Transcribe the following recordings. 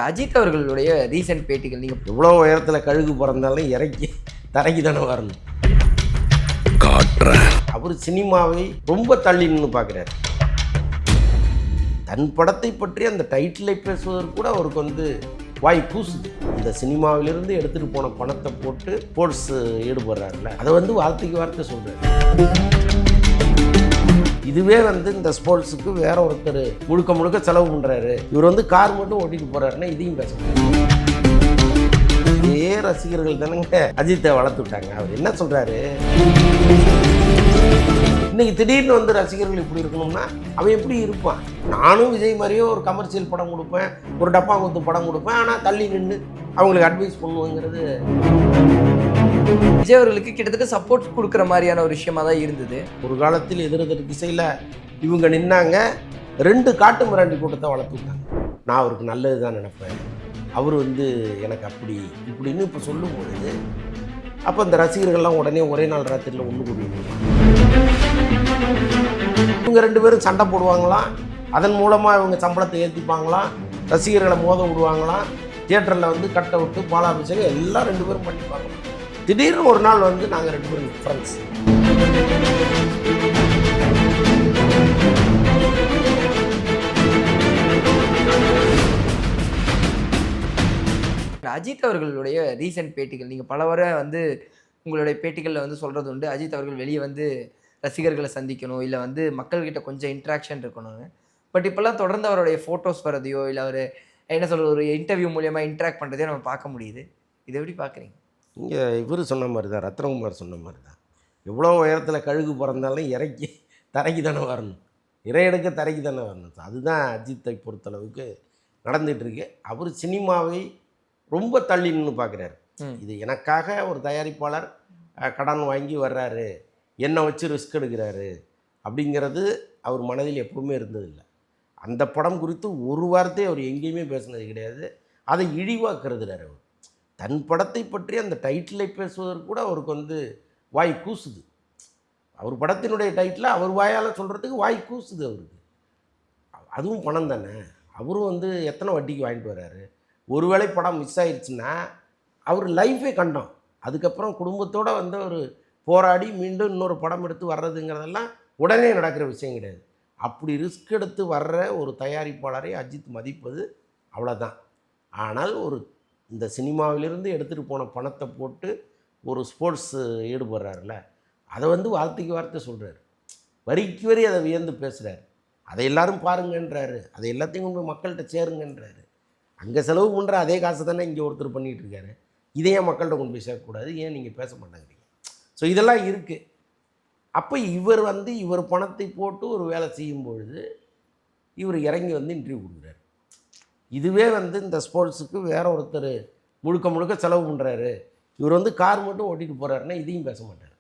அஜித் அவர்களுடைய ரீசன்ட் பேட்டிகள் நீங்கள் எவ்வளோ உயரத்தில் கழுகு பிறந்தாலும் இறக்கி தரைக்கு தானே வரணும். அவர் சினிமாவை ரொம்ப தள்ளி நின்று பார்க்குறாரு. தன் படத்தை பற்றி அந்த டைட்டிலை பேசுவதற்கு கூட அவருக்கு வாய் கூசுது. இந்த சினிமாவிலிருந்து எடுத்துகிட்டு போன பணத்தை போட்டு ஸ்போர்ட்ஸ் ஈடுபடுறாருல, அதை வார்த்தைக்கு வார்த்தை சொல்கிறார். இதுவே இந்த ஸ்போர்ட்ஸுக்கு வேற ஒருத்தர் முழுக்க முழுக்க செலவு பண்ணுறாரு. இவர் கார் மட்டும் ஓட்டிட்டு போறாருன்னா இதையும் பேச இதே ரசிகர்கள் தானங்க அஜித்தை வளர்த்து விட்டாங்க. அவர் என்ன சொல்றாரு, இன்னைக்கு திடீர்னு ரசிகர்கள் இப்படி இருக்கணும்னா அவன் எப்படி இருப்பான்? நானும் விஜய் மாதிரியே ஒரு கமர்ஷியல் படம் கொடுப்பேன், ஒரு டப்பா குத்து படம் கொடுப்பேன், ஆனால் தள்ளி நின்று அவங்களுக்கு அட்வைஸ் பண்ணுவோங்கிறது விஜய் அவர்களுக்கு கிட்டத்தட்ட சப்போர்ட் கொடுக்குற மாதிரியான ஒரு விஷயமா தான் இருந்தது. ஒரு காலத்தில் எதிரெதிர் திசையில் இவங்க நின்னாங்க. 2 காட்டு மிராண்டி கூட்டத்தை வளர்த்து விட்டாங்க. நான் அவருக்கு நல்லது தான் நினைப்பேன், அவர் எனக்கு அப்படி இப்படின்னு இப்போ சொல்லும் பொழுது அப்போ இந்த ரசிகர்கள்லாம் உடனே ஒரே நாள் ராத்திரியில் ஒன்று கூடிடுவாங்க. இவங்க 2 பேரும் சண்டை போடுவாங்களாம், அதன் மூலமாக இவங்க சம்பளத்தை ஏற்றிப்பாங்களாம், ரசிகர்களை மோத விடுவாங்களாம், தியேட்டரில் கட்டை விட்டு பாலாபிஷேகம் எல்லாம் 2 பேரும் பண்ணிப்பாங்க. திடீர்னு ஒரு நாள் நாங்கள் 2 பேரும் ஃப்ரெண்ட்ஸ். அஜித் அவர்களுடைய ரீசன்ட் பேட்டிகள் நீங்கள் பல வரை உங்களுடைய பேட்டிகளில் சொல்கிறது உண்டு. அஜித் அவர்கள் வெளியே ரசிகர்களை சந்திக்கணும், இல்லை மக்கள்கிட்ட கொஞ்சம் இன்ட்ராக்ஷன் இருக்கணும்னு. பட் இப்போல்லாம் தொடர்ந்து அவருடைய ஃபோட்டோஸ் வரதையோ இல்லை அவர் என்ன சொல்கிறது ஒரு இன்டர்வியூ மூலியமாக இன்ட்ராக்ட் பண்ணுறதையோ நம்ம பார்க்க முடியுது. இதை எப்படி பார்க்குறீங்க? இங்கே இவர் சொன்ன மாதிரி தான், ரத்னகுமார் சொன்ன மாதிரி தான். எவ்வளோ உயரத்தில் கழுகு பிறந்தாலும் இறக்கி தரைக்கு தானே வரணும், இறையெடுக்க தரைக்கு தானே வரணும். அதுதான் அஜித்தை பொறுத்தளவுக்கு நடந்துகிட்ருக்கு. அவர் சினிமாவை ரொம்ப தள்ளி நின்று பார்க்குறாரு. இது எனக்காக ஒரு தயாரிப்பாளர் கடன் வாங்கி வர்றாரு, என்னை வச்சு ரிஸ்க் எடுக்கிறாரு அப்படிங்கிறது அவர் மனதில் எப்பவுமே இருந்ததில்லை. அந்த படம் குறித்து ஒரு வார்த்தை அவர் எங்கேயுமே பேசினது கிடையாது. அதை இழிவாக்குறதுறார். அவர் தன் படத்தை பற்றி அந்த டைட்டிலை பேசுவதற்கு கூட அவருக்கு வாய் கூசுது. அவர் படத்தினுடைய டைட்டிலை அவர் வாயால் சொல்கிறதுக்கு வாய் கூசுது அவருக்கு. அதுவும் பணம் தானே. அவரும் எத்தனை வட்டிக்கு வாங்கிட்டு வர்றாரு. ஒருவேளை படம் மிஸ் ஆயிடுச்சுன்னா அவர் லைஃபே கண்டோம். அதுக்கப்புறம் குடும்பத்தோடு ஒரு போராடி மீண்டும் இன்னொரு படம் எடுத்து வர்றதுங்கிறதெல்லாம் உடனே நடக்கிற விஷயம் கிடையாது. அப்படி ரிஸ்க் எடுத்து வர்ற ஒரு தயாரிப்பாளரை அஜித் மதிப்பது அவ்வளோதான். ஆனால் இந்த சினிமாவிலிருந்து எடுத்துகிட்டு போன பணத்தை போட்டு ஒரு ஸ்போர்ட்ஸ் ஈடுபடுறாருல, அதை வார்த்தைக்கு வார்த்தை சொல்கிறார். வரிக்கு வரி அதை வியந்து பேசுகிறார். அதை எல்லாரும் பாருங்கன்றாரு, அதை எல்லாத்தையும் கொண்டு மக்கள்கிட்ட சேருங்கன்றாரு. அங்கே செலவு பண்ணுற அதே காசை தானே இங்கே ஒருத்தர் பண்ணிகிட்டு இருக்காரு. இதை ஏன் மக்கள்கிட்ட கொண்டு போய் சேர்க்கக்கூடாது? ஏன் நீங்கள் பேச மாட்டேங்கிறீங்க? ஸோ இதெல்லாம் இருக்குது. அப்போ இவர் இவர் பணத்தை போட்டு ஒரு வேலை செய்யும் பொழுது இவர் இறங்கி இன்டர்வியூ கொடுக்குறாரு. இதுவே இந்த ஸ்போர்ட்ஸுக்கு வேற ஒருத்தர் முழுக்க முழுக்க செலவு பண்ணுறாரு, இவர் கார் மட்டும் ஓட்டிட்டு போகிறாருன்னா இதையும் பேச மாட்டார்.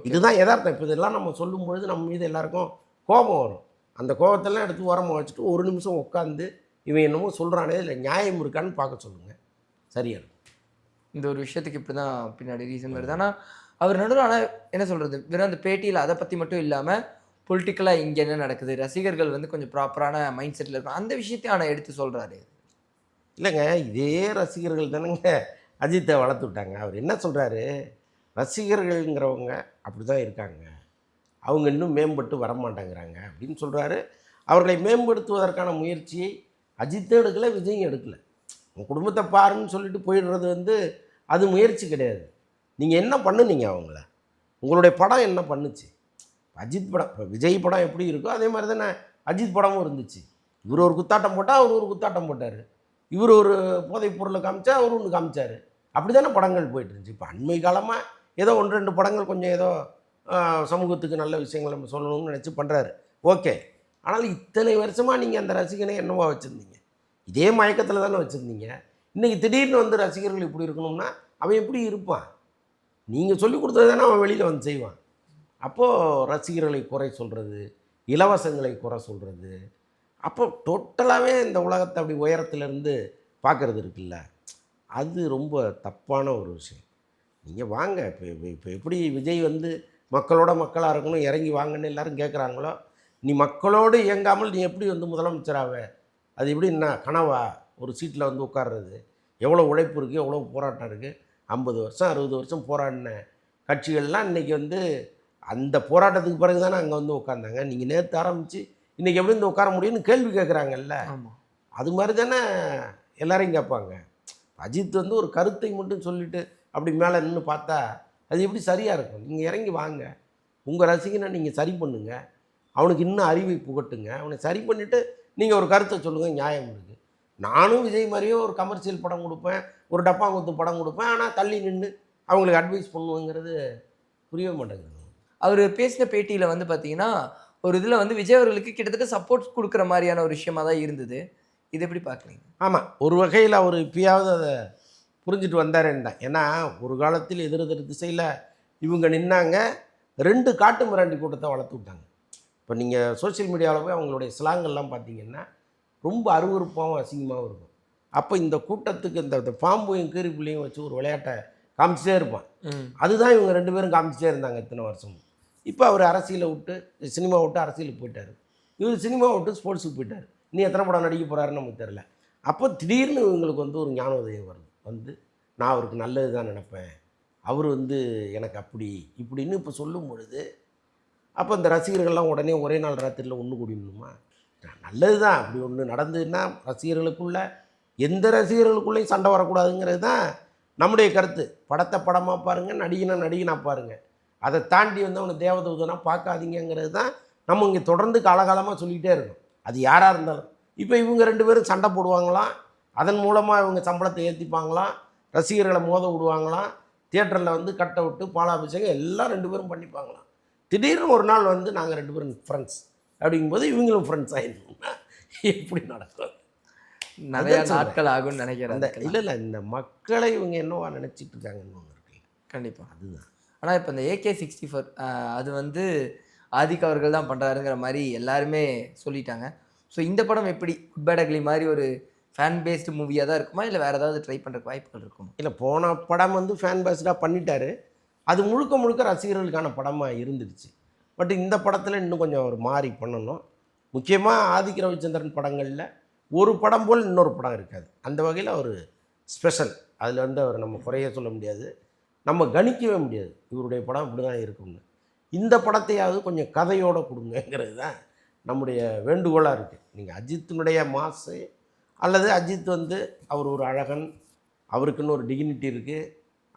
இதுதான் யதார்த்தம். இப்போ இதெல்லாம் நம்ம சொல்லும் பொழுது நம்ம மீது எல்லாருக்கும் கோபம் வரும். அந்த கோபத்தெல்லாம் எடுத்து ஓரமாக வச்சுட்டு ஒரு நிமிஷம் உட்காந்து இவன் என்னமோ சொல்கிறானே இல்லை நியாயம் இருக்கான்னு பார்க்க சொல்லுங்கள், சரியா இருக்கும். இந்த ஒரு விஷயத்துக்கு இப்படி தான் பின்னாடி ரீசன் வருது. ஆனால் அவர் நடுவில் ஆனால் என்ன சொல்கிறது, வெறும் அந்த பேட்டியில் அதை பற்றி மட்டும் இல்லாமல் பொலிட்டிக்கலாக இங்கே என்ன நடக்குது, ரசிகர்கள் கொஞ்சம் ப்ராப்பரான மைண்ட் செட்டில் இருக்கும், அந்த விஷயத்தையும் ஆனால் எடுத்து சொல்கிறாரு. இல்லைங்க, இதே ரசிகர்கள் தானேங்க அஜித்தை வளர்த்து விட்டாங்க. அவர் என்ன சொல்கிறாரு, ரசிகர்கள்ங்கிறவங்க அப்படி தான் இருக்காங்க, அவங்க இன்னும் மேம்பட்டு வரமாட்டேங்கிறாங்க அப்படின்னு சொல்கிறாரு. அவர்களை மேம்படுத்துவதற்கான முயற்சியை அஜித்தும் எடுக்கலை, விஜயும் எடுக்கலை. உங்கள் குடும்பத்தை பாருன்னு சொல்லிட்டு போயிடுறது அது முயற்சி கிடையாது. நீங்கள் என்ன பண்ணுனீங்க அவங்கள? உங்களுடைய படம் என்ன பண்ணுச்சு? அஜித் படம், இப்போ விஜய் படம் எப்படி இருக்கோ அதே மாதிரி தானே அஜித் படமும் இருந்துச்சு. இவர் ஒரு குத்தாட்டம் போட்டால் அவர் ஒரு குத்தாட்டம் போட்டார், இவர் ஒரு போதைப் பொருளை காமிச்சா அவர் ஒன்று காமிச்சார். அப்படி தானே படங்கள் போயிட்டு இருந்துச்சு. இப்போ அண்மை காலமாக ஏதோ 1-2 படங்கள் கொஞ்சம் ஏதோ சமூகத்துக்கு நல்ல விஷயங்கள் நம்ம சொல்லணும்னு நினச்சி பண்ணுறாரு, ஓகே. ஆனால் இத்தனை வருஷமாக நீங்கள் அந்த ரசிகனை என்னவா வச்சுருந்தீங்க? இதே மயக்கத்தில் தானே வச்சுருந்தீங்க. இன்றைக்கி திடீர்னு ரசிகர்கள் இப்படி இருக்கணும்னா அவன் எப்படி இருப்பான்? நீங்கள் சொல்லி கொடுத்தது தானே அவன் வெளியில் செய்வான். அப்போது ரசிகர்களை குறை சொல்கிறது, இலவசங்களை குறை சொல்கிறது, அப்போ டோட்டலாகவே இந்த உலகத்தை அப்படி உயரத்துலேருந்து பார்க்குறது இருக்குல்ல, அது ரொம்ப தப்பான ஒரு விஷயம். நீங்கள் வாங்க, இப்போ எப்படி விஜய் மக்களோட மக்களாக இருக்கணும், இறங்கி வாங்கன்னு எல்லோரும் கேட்குறாங்களோ, நீ மக்களோடு இயங்காமல் நீ எப்படி முதலமைச்சராக? அது எப்படி என்ன கனவா? ஒரு சீட்டில் வந்து உட்கார்றது. எவ்வளோ உழைப்பு இருக்குது, எவ்வளோ போராட்டம் இருக்குது. 50 வருஷம் 60 வருஷம் போராடின கட்சிகள்லாம் இன்றைக்கி வந்து அந்த போராட்டத்துக்கு பிறகு தானே அங்கே வந்து உட்காந்தாங்க. நீங்கள் நேற்று ஆரம்பித்து இன்றைக்கி எப்படி வந்து உட்கார முடியும்னு கேள்வி கேட்குறாங்கல்ல. ஆமாம். அது மாதிரி தானே எல்லாரையும் கேட்பாங்க. அஜித் வந்து ஒரு கருத்தை மட்டும் சொல்லிவிட்டு அப்படி மேலே நின்று பார்த்தா அது எப்படி சரியாக இருக்கும்? நீங்கள் இறங்கி வாங்க, உங்கள் ரசிகனை நீங்கள் சரி பண்ணுங்கள், அவனுக்கு இன்னும் அறிவை புகட்டுங்க, அவனை சரி பண்ணிவிட்டு நீங்கள் ஒரு கருத்தை சொல்லுங்கள், நியாயம் இருக்குது. நானும் விஜய் மாதிரியே ஒரு கமர்ஷியல் படம் கொடுப்பேன், ஒரு டப்பாங்குத்து படம் கொடுப்பேன், ஆனால் தள்ளி நின்று அவங்களுக்கு அட்வைஸ் பண்ணுவேங்கிறது புரியவே மாட்டேங்குது. அவர் பேசின பேட்டியில் வந்து பார்த்தீங்கன்னா ஒரு இதில் வந்து விஜய் அவர்களுக்கு கிட்டத்தட்ட சப்போர்ட் கொடுக்குற மாதிரியான ஒரு விஷயமா தான் இருந்தது. இது எப்படி பார்க்குறீங்க? ஆமாம், ஒரு வகையில் அவர் இப்பயாவது அதை புரிஞ்சுட்டு வந்தாரேன்னு தான். ஏன்னா ஒரு காலத்தில் எதிரெதிர் திசையில் இவங்க நின்னாங்க, 2 காட்டு மிராண்டி கூட்டத்தை வளர்த்து விட்டாங்க. இப்போ நீங்கள் சோஷியல் மீடியாவில் போய் அவங்களுடைய ஸ்லாங்கெல்லாம் பார்த்தீங்கன்னா ரொம்ப அருவருப்பாகவும் அசிங்கமாகவும் இருக்கும். அப்போ இந்த கூட்டத்துக்கு இந்த பாம்பையும் கீரிப்புள்ளையும் வச்சு ஒரு விளையாட்டை காமிச்சிட்டே இருப்பான். அதுதான் இவங்க 2 பேரும் காமிச்சிட்டே இருந்தாங்க இத்தனை வருஷம். இப்போ அவர் அரசியலை விட்டு சினிமா விட்டு அரசியலுக்கு போயிட்டார். இவர் சினிமா விட்டு ஸ்போர்ட்ஸுக்கு போயிட்டார். நீ எத்தனை படம் நடிக்க போகிறாருன்னு நமக்கு தெரில. அப்போ திடீர்னு இவங்களுக்கு வந்து ஒரு ஞான உதயம் வருது. வந்து நான் அவருக்கு நல்லது தான் நினப்பேன், அவர் வந்து எனக்கு அப்படி இப்படின்னு இப்போ சொல்லும் பொழுது அப்போ இந்த ரசிகர்கள்லாம் உடனே ஒரே நாள் ராத்திரியில் ஒன்று கூடிடணுமா? நல்லது தான், அப்படி ஒன்று நடந்ததுன்னா ரசிகர்களுக்குள்ள எந்த ரசிகர்களுக்குள்ளேயும் சண்டை வரக்கூடாதுங்கிறது தான் நம்முடைய கருத்து. படத்தை படமாக பாருங்கள், நடிகனா நடிகனாக பாருங்கள், அதை தாண்டி வந்து அவனை தேவதூதனாக பார்க்காதீங்கிறது தான் நம்ம இங்கே தொடர்ந்து காலகாலமாக சொல்லிக்கிட்டே இருக்கோம். அது யாராக இருந்தாலும். இப்போ இவங்க 2 பேரும் சண்டை போடுவாங்களாம், அதன் மூலமாக இவங்க சம்பளத்தை ஏற்றிப்பாங்களாம், ரசிகர்களை மோத விடுவாங்களாம், தியேட்டரில் வந்து கட்டை விட்டு பாலாபிஷேகம் எல்லாம் 2 பேரும் பண்ணிப்பாங்களாம். திடீர்னு ஒரு நாள் வந்து நாங்கள் 2 பேரும் ஃப்ரெண்ட்ஸ் அப்படிங்கும்போது இவங்களும் ஃப்ரெண்ட்ஸ் ஆகிடணும்னா எப்படி நடக்கும்? நிறைய நாட்கள் ஆகும்னு நினைக்கிறேன். இல்லை இந்த மக்களை இவங்க என்னவா நினச்சிட்டு இருக்காங்கன்னு ஒன்று இருக்குல்ல. கண்டிப்பாக அதுதான். ஆனால் இப்போ இந்த AK-64 அது வந்து ஆதிக் அவர்கள் தான் பண்ணுறாருங்கிற மாதிரி எல்லாருமே சொல்லிட்டாங்க. ஸோ இந்த படம் எப்படி குட் பேட் அக்லி மாதிரி ஒரு ஃபேன் பேஸ்டு மூவியாக தான் இருக்குமா, இல்லை வேறு ஏதாவது ட்ரை பண்ணுறக்கு வாய்ப்புகள் இருக்குமா? இல்லை, போன படம் வந்து ஃபேன் பேஸ்டாக பண்ணிட்டாரு. அது முழுக்க முழுக்க ரசிகர்களுக்கான படமாக இருந்துடுச்சு. பட் இந்த படத்தில் இன்னும் கொஞ்சம் ஒரு மாறி பண்ணணும். முக்கியமாக ஆதிக் ரவிச்சந்திரன் படங்களில் ஒரு படம் போல் இன்னொரு படம் இருக்காது. அந்த வகையில் அவர் ஸ்பெஷல். அதில் வந்து அவர் நம்ம குறைய சொல்ல முடியாது, நம்ம கணிக்கவே முடியாது இவருடைய படம் இப்படி தான் இருக்கும்னு. இந்த படத்தையாவது கொஞ்சம் கதையோடு கொடுங்கிறது தான் நம்முடைய வேண்டுகோளாக இருக்குது. நீங்கள் அஜித்தினுடைய மாசு அல்லது அஜித் வந்து அவர் ஒரு அழகன், அவருக்குன்னு ஒரு டிக்னிட்டி இருக்குது,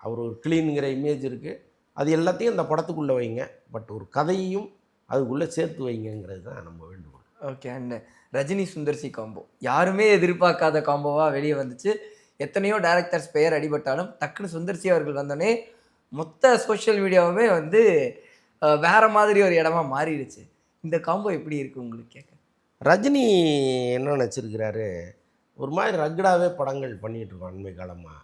அவர் ஒரு க்ளீனுங்கிற இமேஜ் இருக்குது, அது எல்லாத்தையும் அந்த படத்துக்குள்ளே வைங்க. பட் ஒரு கதையையும் அதுக்குள்ளே சேர்த்து வைங்கிறது தான் நம்ம வேண்டுகோள். Okay. And Rajini Sundar C combo யாருமே எதிர்பார்க்காத காம்போவாக வெளியே வந்துச்சு. எத்தனையோ டேரக்டர்ஸ் பெயர் அடிபட்டாலும் டக்குன்னு சுந்தர்சி அவர்கள் வந்தோடனே மொத்த சோஷியல் மீடியாவுமே வந்து வேறு மாதிரி ஒரு இடமா மாறிடுச்சு. இந்த காம்போ எப்படி இருக்குது உங்களுக்கு கேட்க? ரஜினி என்ன நினச்சிருக்கிறாரு, ஒரு மாதிரி ரக்கடாகவே படங்கள் பண்ணிகிட்ருக்கோம் அண்மை காலமாக.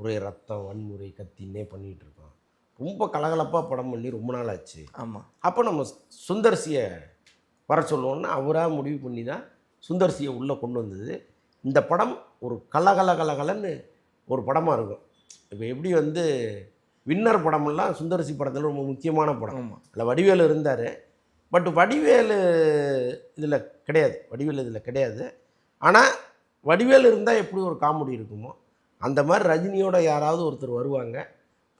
ஒரே ரத்தம் வன்முறை கத்தின்னே பண்ணிகிட்ருக்கோம். ரொம்ப கலகலப்பாக படம் பண்ணி ரொம்ப நாள் ஆச்சு. ஆமாம். அப்போ நம்ம சுந்தர்சியை வர சொல்லுவோன்னு அவராக முடிவு பண்ணி தான் சுந்தர்சியை உள்ளே கொண்டு வந்தது. இந்த படம் ஒரு கலகலன்னு ஒரு படமாக இருக்கும். இப்போ எப்படி வந்து வின்னர் படமெல்லாம் சுந்தர்சி படத்தில் ரொம்ப முக்கியமான படம். அதில் வடிவேலு இருந்தார். பட் வடிவேலு இதில் கிடையாது. ஆனால் வடிவேலு இருந்தால் எப்படி ஒரு காமெடி இருக்குமோ அந்த மாதிரி ரஜினியோட யாராவது ஒருத்தர் வருவாங்க.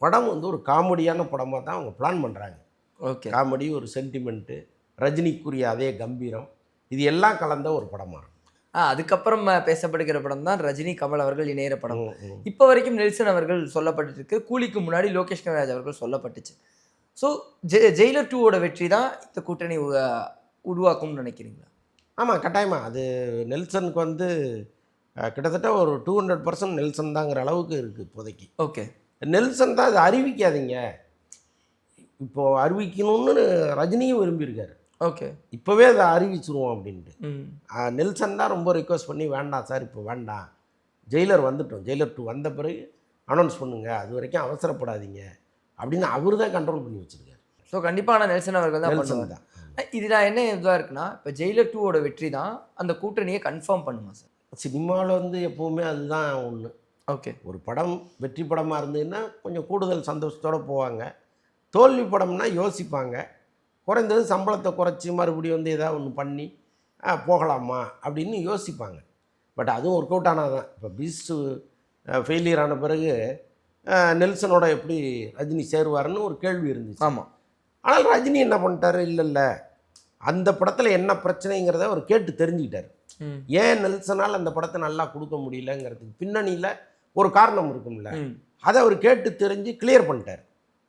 படம் வந்து ஒரு காமெடியான படமாக தான் அவங்க பிளான் பண்ணுறாங்க. ஓகே. காமெடி, ஒரு சென்டிமெண்ட்டு, ரஜினிக்குரிய அதே கம்பீரம், இது எல்லாம் கலந்த ஒரு படமாக இருக்கும். அதுக்கப்புறம் பேசப்படுகிற படம் தான் ரஜினி கமல் அவர்கள் இணையிற படம். இப்போ வரைக்கும் நெல்சன் அவர்கள் சொல்லப்பட்டிருக்கு. கூலிக்கு முன்னாடி லோகேஷ் கனகராஜ் அவர்கள் சொல்லப்பட்டுச்சு. ஸோ ஜெயிலர் 2வோட வெற்றி தான் இந்த கூட்டணி உருவாக்கும்னு நினைக்கிறீங்களா? ஆமாம், கட்டாயமாக. அது நெல்சனுக்கு வந்து கிட்டத்தட்ட ஒரு 200% நெல்சன் தாங்கிற அளவுக்கு இருக்குது இப்போதைக்கு. ஓகே. நெல்சன் தான் அதை அறிவிக்காதீங்க, இப்போது அறிவிக்கணும்னு ரஜினியும் விரும்பியிருக்காரு. ஓகே. இப்போவே அதை அறிவிச்சிருவோம் அப்படின்ட்டு. நெல்சன் தான் ரொம்ப ரிக்வஸ்ட் பண்ணி வேண்டாம் சார், இப்போ வேண்டாம், ஜெயிலர் வந்துட்டோம், ஜெயிலர் 2 வந்த பிறகு அனௌன்ஸ் பண்ணுங்கள், அது வரைக்கும் அவசரப்படாதீங்க அப்படின்னு அவர் தான் கண்ட்ரோல் பண்ணி வச்சுருக்காரு. ஸோ கண்டிப்பாக நெல்சன் அவர்கள் தான் பண்ணுவாங்க. இது நான் என்ன இதுவாக இருக்குன்னா, இப்போ ஜெயிலர் 2வோட வெற்றி தான் அந்த கூட்டணியை கன்ஃபார்ம் பண்ணுமா சார்? சினிமாவில் வந்து எப்போவுமே அதுதான் ஒன்று. ஓகே. ஒரு படம் வெற்றி படமாக இருந்ததுன்னா கொஞ்சம் கூடுதல் சந்தோஷத்தோடு போவாங்க. தோல்வி படம்னா யோசிப்பாங்க. குறைந்தது சம்பளத்தை குறைச்சி மறுபடியும் வந்து ஏதாவது ஒன்று பண்ணி போகலாமா அப்படின்னு யோசிப்பாங்க. பட் அதுவும் ஒர்க் அவுட் ஆனால் தான். இப்போ பீஸ்ட்டு ஃபெயிலியர் ஆன பிறகு நெல்சனோட எப்படி ரஜினி சேருவாருன்னு ஒரு கேள்வி இருந்துச்சு. ஆமாம். ஆனால் ரஜினி என்ன பண்ணிட்டாரு, இல்லை அந்த படத்தில் என்ன பிரச்சனைங்கிறத அவர் கேட்டு தெரிஞ்சுக்கிட்டார். ஏன் நெல்சனால் அந்த படத்தை நல்லா கொடுக்க முடியலங்கிறதுக்கு பின்னணியில் ஒரு காரணம் இருக்கும்ல, அதை அவர் கேட்டு தெரிஞ்சு கிளியர் பண்ணிட்டார்.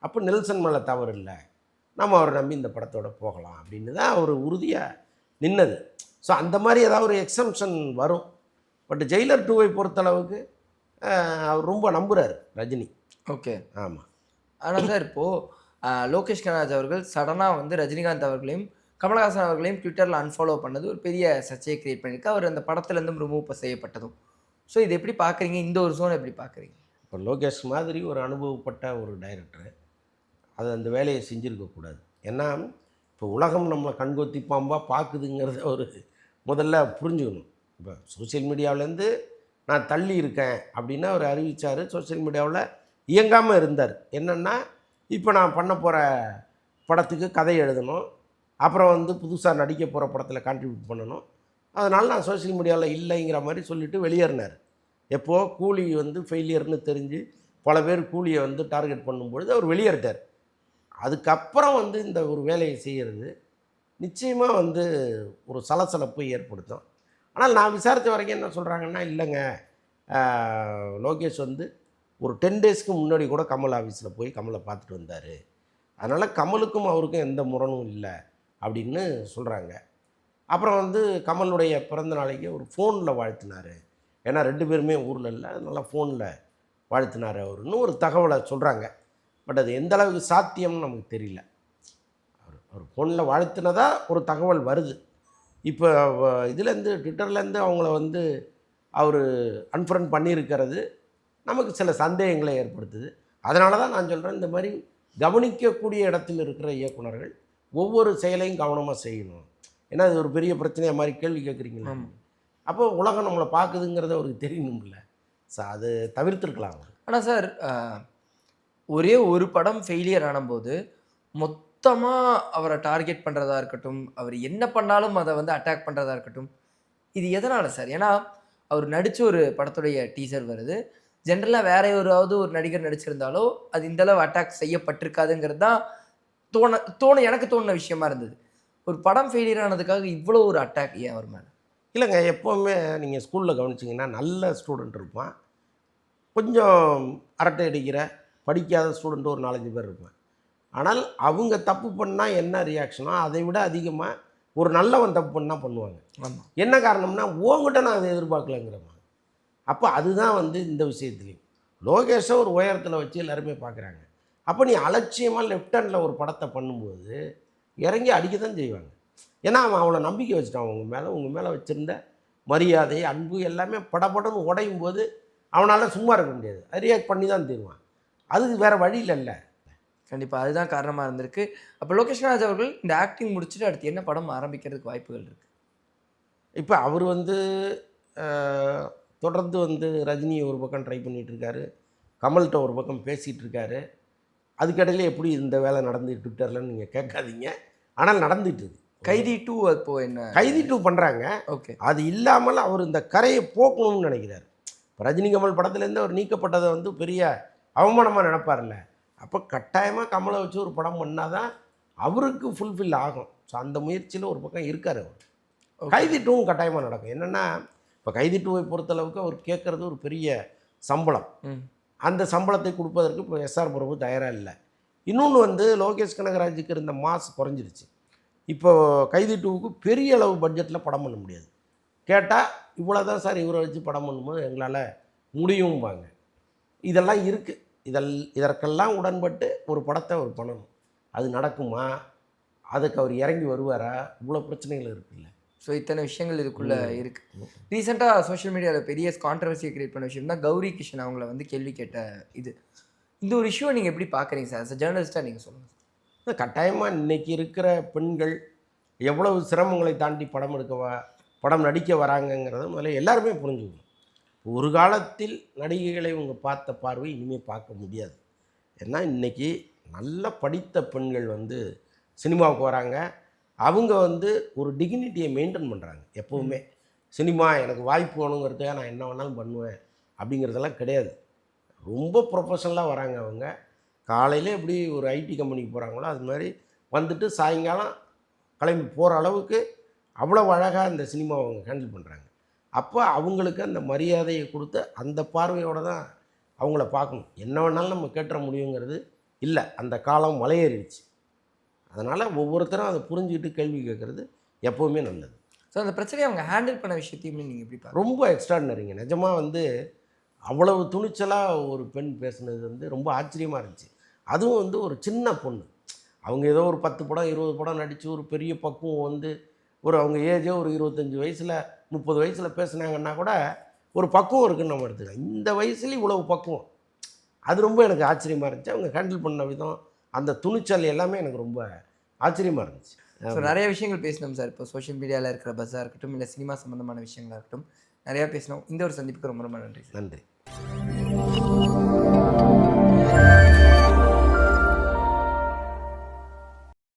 அப்போ நெல்சன் மேலே தவறு இல்லை, நம்ம அவரை நம்பி இந்த படத்தோட போகலாம் அப்படின்னு தான் அவர் உறுதியாக நின்னது. ஸோ அந்த மாதிரி ஏதாவது ஒரு எக்ஸம்ஷன் வரும். பட் ஜெயிலர் 2வை பொறுத்தளவுக்கு அவர் ரொம்ப நம்புகிறார் ரஜினி. ஓகே. ஆமாம். ஆனால் சார் இப்போது லோகேஷ் கனகராஜ் அவர்கள் சடனாக வந்து ரஜினிகாந்த் அவர்களையும் கமலஹாசன் அவர்களையும் ட்விட்டரில் அன்ஃபாலோ பண்ணது ஒரு பெரிய சர்ச்சையை கிரியேட் பண்ணியிருக்கு. அவர் அந்த படத்துலேருந்தும் ரிமூவ் செய்யப்பட்டதும். ஸோ இது எப்படி பார்க்குறீங்க? இந்த ஒரு ஜோன் எப்படி பார்க்குறீங்க? இப்போ லோகேஷ் மாதிரி ஒரு அனுபவப்பட்ட ஒரு டைரக்டர் அது அந்த வேலையை செஞ்சுருக்கக்கூடாது. ஏன்னா இப்போ உலகம் நம்மளை கண்கொத்தி பாம்பாக பார்க்குதுங்கிறத ஒரு முதல்ல புரிஞ்சுக்கணும். இப்போ சோசியல் மீடியாவிலேருந்து நான் தள்ளி இருக்கேன் அப்படின்னு அவர் அறிவித்தார். சோசியல் மீடியாவில் இயங்காமல் இருந்தார். என்னென்னா இப்போ நான் பண்ண போகிற படத்துக்கு கதை எழுதணும், அப்புறம் வந்து புதுசாக நடிக்க போகிற படத்தில் கான்ட்ரிபியூட் பண்ணணும், அதனால் நான் சோசியல் மீடியாவில் இல்லைங்கிற மாதிரி சொல்லிவிட்டு வெளியேறினார். எப்போது கூலி வந்து ஃபெயிலியர்னு தெரிஞ்சு பல பேர் கூலியை வந்து டார்கெட் பண்ணும்பொழுது அவர் வெளியேறிட்டார். அதுக்கப்புறம் வந்து இந்த ஒரு வேலையை செய்கிறது நிச்சயமாக வந்து ஒரு சலசலப்பை ஏற்படுத்தும். ஆனால் நான் விசாரித்த வரைக்கும் என்ன சொல்கிறாங்கன்னா, இல்லைங்க லோகேஷ் வந்து ஒரு 10 டேஸ்க்கு முன்னாடி கூட கமல் ஆஃபீஸில் போய் கமலை பார்த்துட்டு வந்தார், அதனால் கமலுக்கும் அவருக்கும் எந்த முரணும் இல்லை அப்படின்னு சொல்கிறாங்க. அப்புறம் வந்து கமலுடைய பிறந்த நாளைக்கு ஒரு ஃபோனில் வாழ்த்தினார். ஏன்னா 2 பேருமே ஊரில் இல்லை, அதனால் ஃபோனில் வாழ்த்தினார் அவருன்னு ஒரு தகவலை சொல்கிறாங்க. பட் அது எந்த அளவுக்கு சாத்தியம்னு நமக்கு தெரியல. அவர் ஃபோனில் வாழ்த்தினதா ஒரு தகவல் வருது. இப்போ இதுலேருந்து ட்விட்டர்லேருந்து அவங்கள வந்து அவர் அன்ஃப்ரெண்ட் பண்ணியிருக்கிறது நமக்கு சில சந்தேகங்களை ஏற்படுத்துது. அதனால தான் நான் சொல்கிறேன், இந்த மாதிரி கவனிக்கக்கூடிய இடத்தில் இருக்கிற இயக்குனர்கள் ஒவ்வொரு செயலையும் கவனமாக செய்யணும். ஏன்னா அது ஒரு பெரிய பிரச்சனையாக மாதிரி கேள்வி கேட்குறீங்களா? அப்போ உலகம் நம்மளை பார்க்குதுங்கிறத அவருக்கு தெரியணும்ல. ஸோ அது தவிர்த்துருக்கலாம். ஆனால் சார் ஒரே ஒரு படம் ஃபெயிலியர் ஆனபோது மொத்தமாக அவரை டார்கெட் பண்ணுறதா இருக்கட்டும், அவர் என்ன பண்ணாலும் அதை வந்து அட்டாக் பண்ணுறதா இருக்கட்டும், இது எதனால் சார்? ஏன்னா அவர் நடித்த ஒரு படத்துடைய டீசர் வருது. ஜென்ரலாக வேற ஒரு நடிகர் நடிச்சிருந்தாலோ அது இந்தளவு அட்டாக் செய்யப்பட்டிருக்காதுங்கிறது தான் எனக்கு தோணுன விஷயமா இருந்தது. ஒரு படம் ஃபெயிலியர் ஆனதுக்காக இவ்வளோ ஒரு அட்டாக் ஏன் அவர் மேலே? இல்லைங்க, எப்போவுமே நீங்கள் ஸ்கூலில் கவனிச்சிங்கன்னா நல்ல ஸ்டூடெண்ட் இருப்பான், கொஞ்சம் அரட்டை அடிக்கிற படிக்காத ஸ்டூடெண்ட்டு ஒரு 4-5 பேர் இருப்பான். ஆனால் அவங்க தப்பு பண்ணால் என்ன ரியாக்ஷனோ அதை விட அதிகமாக ஒரு நல்லவன் தப்பு பண்ணால் பண்ணுவாங்க. என்ன காரணம்னா, உங்ககிட்ட நான் அதை எதிர்பார்க்கலங்கிறவன். அப்போ அதுதான் வந்து இந்த விஷயத்துலையும் லோகேஷை ஒரு உயரத்தில் வச்சு எல்லாருமே பார்க்குறாங்க. அப்போ நீ அலட்சியமாக லெஃப்ட் ஹேண்டில் ஒரு படத்தை பண்ணும்போது இறங்கி அடிக்க தான் செய்வாங்க. ஏன்னா அவன் அவ்வளோ நம்பிக்கை வச்சுட்டான் உங்கள் மேலே வச்சுருந்த மரியாதை, அன்பு எல்லாமே படப்படன்னு உடையும் போது அவனால் சும்மா இருக்க முடியாது, ரியாக்ட் பண்ணி தான் தருவான். அது வேறு வழி இல்லைல்ல. கண்டிப்பாக அதுதான் காரணமாக இருந்திருக்கு. அப்போ லோகேஷ் கனகராஜ் அவர்கள் இந்த ஆக்டிங் முடிச்சுட்டு அடுத்து என்ன படம் ஆரம்பிக்கிறதுக்கு வாய்ப்புகள் இருக்குது? இப்போ அவர் வந்து தொடர்ந்து வந்து ரஜினி ஒரு பக்கம் ட்ரை பண்ணிகிட்ருக்காரு, கமல்கிட்ட ஒரு பக்கம் பேசிகிட்டு இருக்காரு. அதுக்கடையில் எப்படி இந்த வேலை நடந்துட்டு ட்விட்டரில் நீங்கள் கேட்காதீங்க, ஆனால் நடந்துட்டு கைதி 2 அப்போது என்ன கைதி 2 பண்ணுறாங்க. ஓகே. அது இல்லாமல் அவர் இந்த கரையை போக்கணும்னு நினைக்கிறார். இப்போ ரஜினி கமல் படத்துலேருந்து அவர் நீக்கப்பட்டதை வந்து பெரிய அவமானமாக நினைப்பார்ல. அப்போ கட்டாயமாக கமலை வச்சு ஒரு படம் பண்ணால் தான் அவருக்கு ஃபுல்ஃபில் ஆகும். ஸோ அந்த முயற்சியில் ஒரு பக்கம் இருக்கார் அவர். கைதி 2வும் கட்டாயமாக நடக்கும். என்னென்னா இப்போ கைதி 2வை பொறுத்தளவுக்கு அவர் கேட்குறது ஒரு பெரிய சம்பளம். அந்த சம்பளத்தை கொடுப்பதற்கு இப்போ எஸ்ஆர் பிரபு தயாராக இல்லை. இன்னொன்று வந்து லோகேஷ் கனகராஜுக்கு இருந்த மாஸ் குறைஞ்சிருச்சு. இப்போ கைதி 2வுக்கு பெரிய அளவு பட்ஜெட்டில் படம் பண்ண முடியாது. கேட்டால் இவ்வளோ தான் சார் இவரை வச்சு படம் பண்ணும்போது எங்களால் முடியும்பாங்க. இதெல்லாம் இருக்குது. இதற்கெல்லாம் உடன்பட்டு ஒரு படத்தை அவர் பண்ணணும். அது நடக்குமா? அதுக்கு அவர் இறங்கி வருவாரா? இவ்வளோ பிரச்சனைகள் இருக்குல்ல. ஸோ இத்தனை விஷயங்கள் இதுக்குள்ளே இருக்குது. ரீசெண்டாக சோஷியல் மீடியாவில் பெரிய கான்ட்ரவர்சியை கிரியேட் பண்ண விஷயம் தான் கௌரி கிஷன் அவங்கள வந்து கேள்வி கேட்ட இது. இந்த ஒரு இஷ்யூவை நீங்கள் எப்படி பார்க்குறீங்க சார்? ஆஸ் அ ஜேர்னலிஸ்ட்டாக நீங்கள் சொல்லுங்கள் சார். கட்டாயமாக இன்றைக்கி இருக்கிற பெண்கள் எவ்வளவு சிரமங்களை தாண்டி படம் நடிக்க வராங்கங்கிறத முதல்ல எல்லாருமே புரிஞ்சுக்கணும். ஒரு காலத்தில் நடிகைகளை இவங்க பார்த்த பார்வை இனிமேல் பார்க்க முடியாது. ஏன்னா இன்றைக்கி நல்ல படித்த பெண்கள் வந்து சினிமாவுக்கு வராங்க. அவங்க வந்து ஒரு டிக்னிட்டியை மெயின்டைன் பண்ணுறாங்க எப்போவுமே. சினிமா எனக்கு வாய்ப்பு வேணுங்கிறதுக்காக நான் என்ன வேணாலும் பண்ணுவேன் அப்படிங்கிறதெல்லாம் கிடையாது. ரொம்ப ப்ரொஃபஷனலாக வராங்க அவங்க. காலையில் எப்படி ஒரு ஐடி கம்பெனிக்கு போகிறாங்களோ அது மாதிரி வந்துட்டு சாயங்காலம் கிளம்பி போகிற அளவுக்கு அவ்வளோ அழகாக இந்த சினிமாவை அவங்க ஹேண்டில் பண்ணுறாங்க. அப்போ அவங்களுக்கு அந்த மரியாதையை கொடுத்து அந்த பார்வையோடு தான் அவங்கள பார்க்கணும். என்ன வேணாலும் நம்ம கேட்டுற முடியுங்கிறது இல்லை. அந்த காலம் மலையேறிடுச்சு. அதனால் ஒவ்வொருத்தரும் அதை புரிஞ்சுக்கிட்டு கேள்வி கேட்குறது எப்போவுமே நல்லது. ஸோ அந்த பிரச்சனையை அவங்க ஹேண்டில் பண்ண விஷயத்தையுமே நீங்கள் எப்படி பார்க்குறீங்க? ரொம்ப எக்ஸ்ட்ராடினரிங்க. நிஜமாக வந்து அவ்வளவு துணிச்சலாக ஒரு பெண் பேசுனது வந்து ரொம்ப ஆச்சரியமாக இருந்துச்சு. அதுவும் வந்து ஒரு சின்ன பொண்ணு. அவங்க ஏதோ ஒரு 10 படம் 20 படம் நடித்து ஒரு பெரிய பக்குவம் வந்து ஒரு அவங்க ஏஜே ஒரு 25 வயசில் 30 வயசில் பேசுனாங்கன்னா கூட ஒரு பக்குவம் இருக்குதுன்னு நம்ம எடுத்துக்கலாம். இந்த வயசுலேயும் இவ்வளவு பக்குவம், அது ரொம்ப எனக்கு ஆச்சரியமாக இருந்துச்சு. அவங்க ஹேண்டில் பண்ண விதம், அந்த துணிச்சல் எல்லாமே எனக்கு ரொம்ப ஆச்சரியமாக இருந்துச்சு. ஸோ நிறைய விஷயங்கள் பேசினோம் சார். இப்போ சோஷியல் மீடியாவில் இருக்கிற பஸ்ஸாக இருக்கட்டும், இல்லை சினிமா சம்மந்தமான விஷயங்களாக இருக்கட்டும், நிறையா பேசினோம். இந்த ஒரு சந்திப்புக்கு ரொம்ப ரொம்ப நன்றி சார். நன்றி.